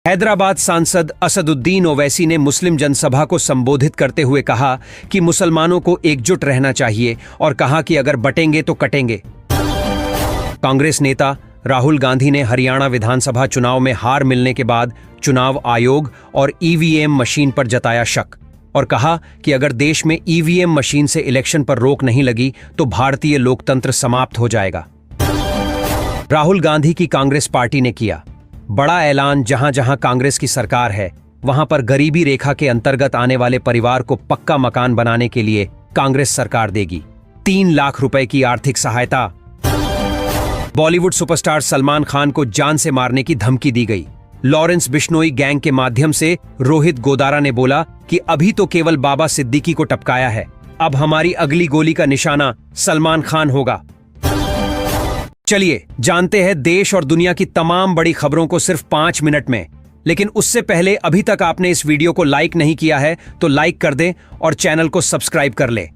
हैदराबाद सांसद असदुद्दीन ओवैसी ने मुस्लिम जनसभा को संबोधित करते हुए कहा कि मुसलमानों को एकजुट रहना चाहिए और कहा कि अगर बटेंगे तो कटेंगे। कांग्रेस नेता राहुल गांधी ने हरियाणा विधानसभा चुनाव में हार मिलने के बाद चुनाव आयोग और ईवीएम मशीन पर जताया शक और कहा कि अगर देश में ईवीएम मशीन से इलेक्शन पर रोक नहीं लगी तो भारतीय लोकतंत्र समाप्त हो जाएगा। राहुल गांधी की कांग्रेस पार्टी ने किया बड़ा ऐलान। जहां जहां कांग्रेस की सरकार है वहां पर गरीबी रेखा के अंतर्गत आने वाले परिवार को पक्का मकान बनाने के लिए कांग्रेस सरकार देगी 3 लाख रुपए की आर्थिक सहायता। बॉलीवुड सुपरस्टार सलमान खान को जान से मारने की धमकी दी गई। लॉरेंस बिश्नोई गैंग के माध्यम से रोहित गोदारा ने बोला कि अभी तो केवल बाबा सिद्दीकी को टपकाया है, अब हमारी अगली गोली का निशाना सलमान खान होगा। चलिए जानते हैं देश और दुनिया की तमाम बड़ी खबरों को सिर्फ 5 मिनट में। लेकिन उससे पहले अभी तक आपने इस वीडियो को लाइक नहीं किया है तो लाइक कर दें और चैनल को सब्सक्राइब कर ले।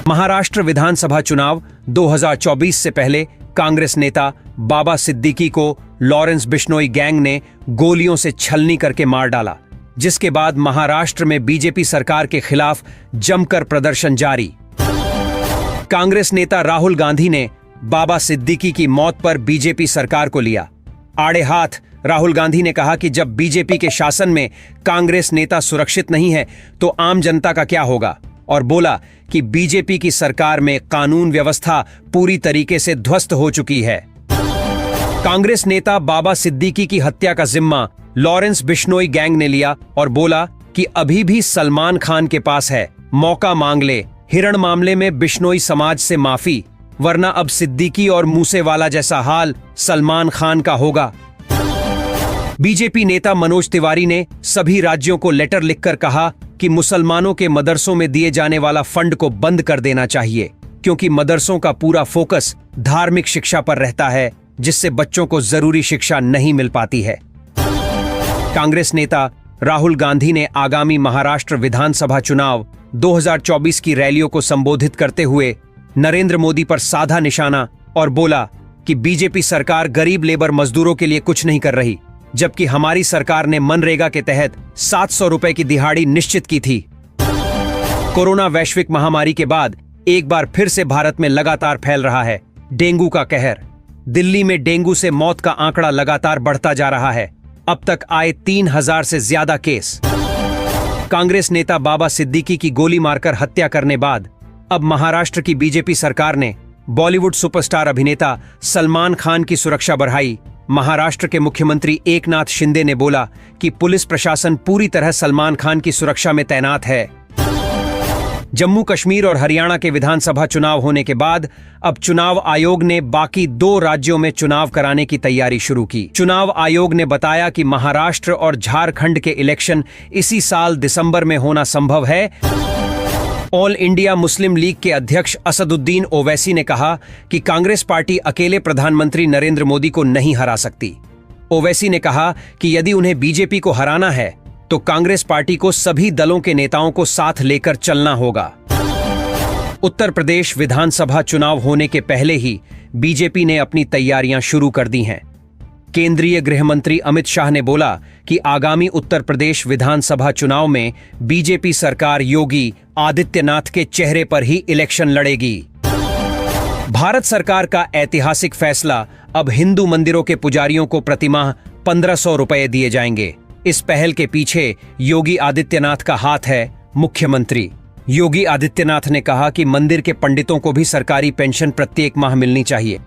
महाराष्ट्र विधानसभा चुनाव 2024 से पहले कांग्रेस नेता बाबा सिद्दीकी को लॉरेंस बिश्नोई गैंग ने गोलियों से छलनी करके मार डाला, जिसके बाद महाराष्ट्र में बीजेपी सरकार के खिलाफ जमकर प्रदर्शन जारी। कांग्रेस नेता राहुल गांधी ने बाबा सिद्दीकी की मौत पर बीजेपी सरकार को लिया आड़े हाथ। राहुल गांधी ने कहा कि जब बीजेपी के शासन में कांग्रेस नेता सुरक्षित नहीं है तो आम जनता का क्या होगा, और बोला कि बीजेपी की सरकार में कानून व्यवस्था पूरी तरीके से ध्वस्त हो चुकी है। कांग्रेस नेता बाबा सिद्दीकी की हत्या का जिम्मा लॉरेंस बिश्नोई गैंग ने लिया और बोला कि अभी भी सलमान खान के पास है, मौका मांग ले। हिरण मामले में बिश्नोई समाज से माफी, वरना अब सिद्दीकी और मूसेवाला जैसा हाल सलमान खान का होगा। बीजेपी नेता मनोज तिवारी ने सभी राज्यों को लेटर लिखकर कहा कि मुसलमानों के मदरसों में दिए जाने वाला फंड को बंद कर देना चाहिए, क्योंकि मदरसों का पूरा फोकस धार्मिक शिक्षा पर रहता है, जिससे बच्चों को जरूरी शिक्षा नहीं मिल पाती है। कांग्रेस नेता राहुल गांधी ने आगामी महाराष्ट्र विधानसभा चुनाव 2024 की रैलियों को संबोधित करते हुए नरेंद्र मोदी पर साधा निशाना और बोला कि बीजेपी सरकार गरीब लेबर मजदूरों के लिए कुछ नहीं कर रही, जबकि हमारी सरकार ने मनरेगा के तहत 700 रुपए की दिहाड़ी निश्चित की थी। कोरोना वैश्विक महामारी के बाद एक बार फिर से भारत में लगातार फैल रहा है डेंगू का कहर। दिल्ली में डेंगू से मौत का आंकड़ा लगातार बढ़ता जा रहा है। अब तक आए 3000 से ज्यादा केस। कांग्रेस नेता बाबा सिद्दीकी की गोली मारकर हत्या करने बाद अब महाराष्ट्र की बीजेपी सरकार ने बॉलीवुड सुपरस्टार अभिनेता सलमान खान की सुरक्षा बढ़ाई। महाराष्ट्र के मुख्यमंत्री एकनाथ शिंदे ने बोला कि पुलिस प्रशासन पूरी तरह सलमान खान की सुरक्षा में तैनात है। जम्मू कश्मीर और हरियाणा के विधानसभा चुनाव होने के बाद अब चुनाव आयोग ने बाकी 2 राज्यों में चुनाव कराने की तैयारी शुरू की। चुनाव आयोग ने बताया कि महाराष्ट्र और झारखंड के इलेक्शन इसी साल दिसंबर में होना संभव है। ऑल इंडिया मुस्लिम लीग के अध्यक्ष असदुद्दीन ओवैसी ने कहा कि कांग्रेस पार्टी अकेले प्रधानमंत्री नरेंद्र मोदी को नहीं हरा सकती। ओवैसी ने कहा कि यदि उन्हें बीजेपी को हराना है तो कांग्रेस पार्टी को सभी दलों के नेताओं को साथ लेकर चलना होगा। उत्तर प्रदेश विधानसभा चुनाव होने के पहले ही बीजेपी ने अपनी तैयारियां शुरू कर दी हैं। केंद्रीय गृह मंत्री अमित शाह ने बोला कि आगामी उत्तर प्रदेश विधानसभा चुनाव में बीजेपी सरकार योगी आदित्यनाथ के चेहरे पर ही इलेक्शन लड़ेगी। भारत सरकार का ऐतिहासिक फैसला, अब हिंदू मंदिरों के पुजारियों को प्रतिमाह 1500 रुपए दिए जाएंगे। इस पहल के पीछे योगी आदित्यनाथ का हाथ है। मुख्यमंत्री योगी आदित्यनाथ ने कहा कि मंदिर के पंडितों को भी सरकारी पेंशन प्रत्येक माह मिलनी चाहिए।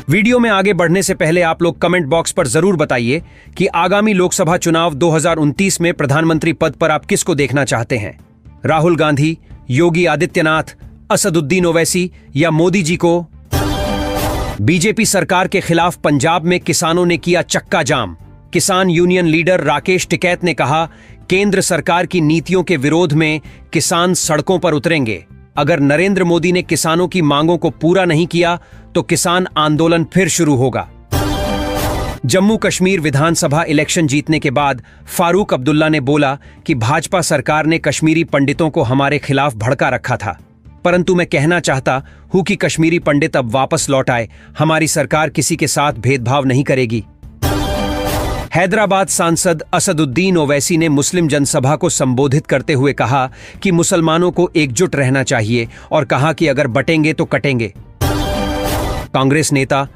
वीडियो में आगे बढ़ने से पहले आप लोग कमेंट बॉक्स पर जरूर बताइए कि आगामी लोकसभा चुनाव 2029 में प्रधानमंत्री पद पर आप किसको देखना चाहते हैं, राहुल गांधी, योगी आदित्यनाथ, असदुद्दीन ओवैसी या मोदी जी को। बीजेपी सरकार के खिलाफ पंजाब में किसानों ने किया चक्का जाम। किसान यूनियन लीडर राकेश टिकैत ने कहा, केंद्र सरकार की नीतियों के विरोध में किसान सड़कों पर उतरेंगे। अगर नरेंद्र मोदी ने किसानों की मांगों को पूरा नहीं किया तो किसान आंदोलन फिर शुरू होगा। जम्मू कश्मीर विधानसभा इलेक्शन जीतने के बाद फारूक अब्दुल्ला ने बोला कि भाजपा सरकार ने कश्मीरी पंडितों को हमारे खिलाफ भड़का रखा था, परंतु मैं कहना चाहता हूं कि कश्मीरी पंडित अब वापस लौट आए। हमारी सरकार किसी के साथ भेदभाव नहीं करेगी। हैदराबाद सांसद असदुद्दीन ओवैसी ने मुस्लिम जनसभा को संबोधित करते हुए कहा कि मुसलमानों को एकजुट रहना चाहिए और कहा कि अगर बटेंगे तो कटेंगे। कांग्रेस नेता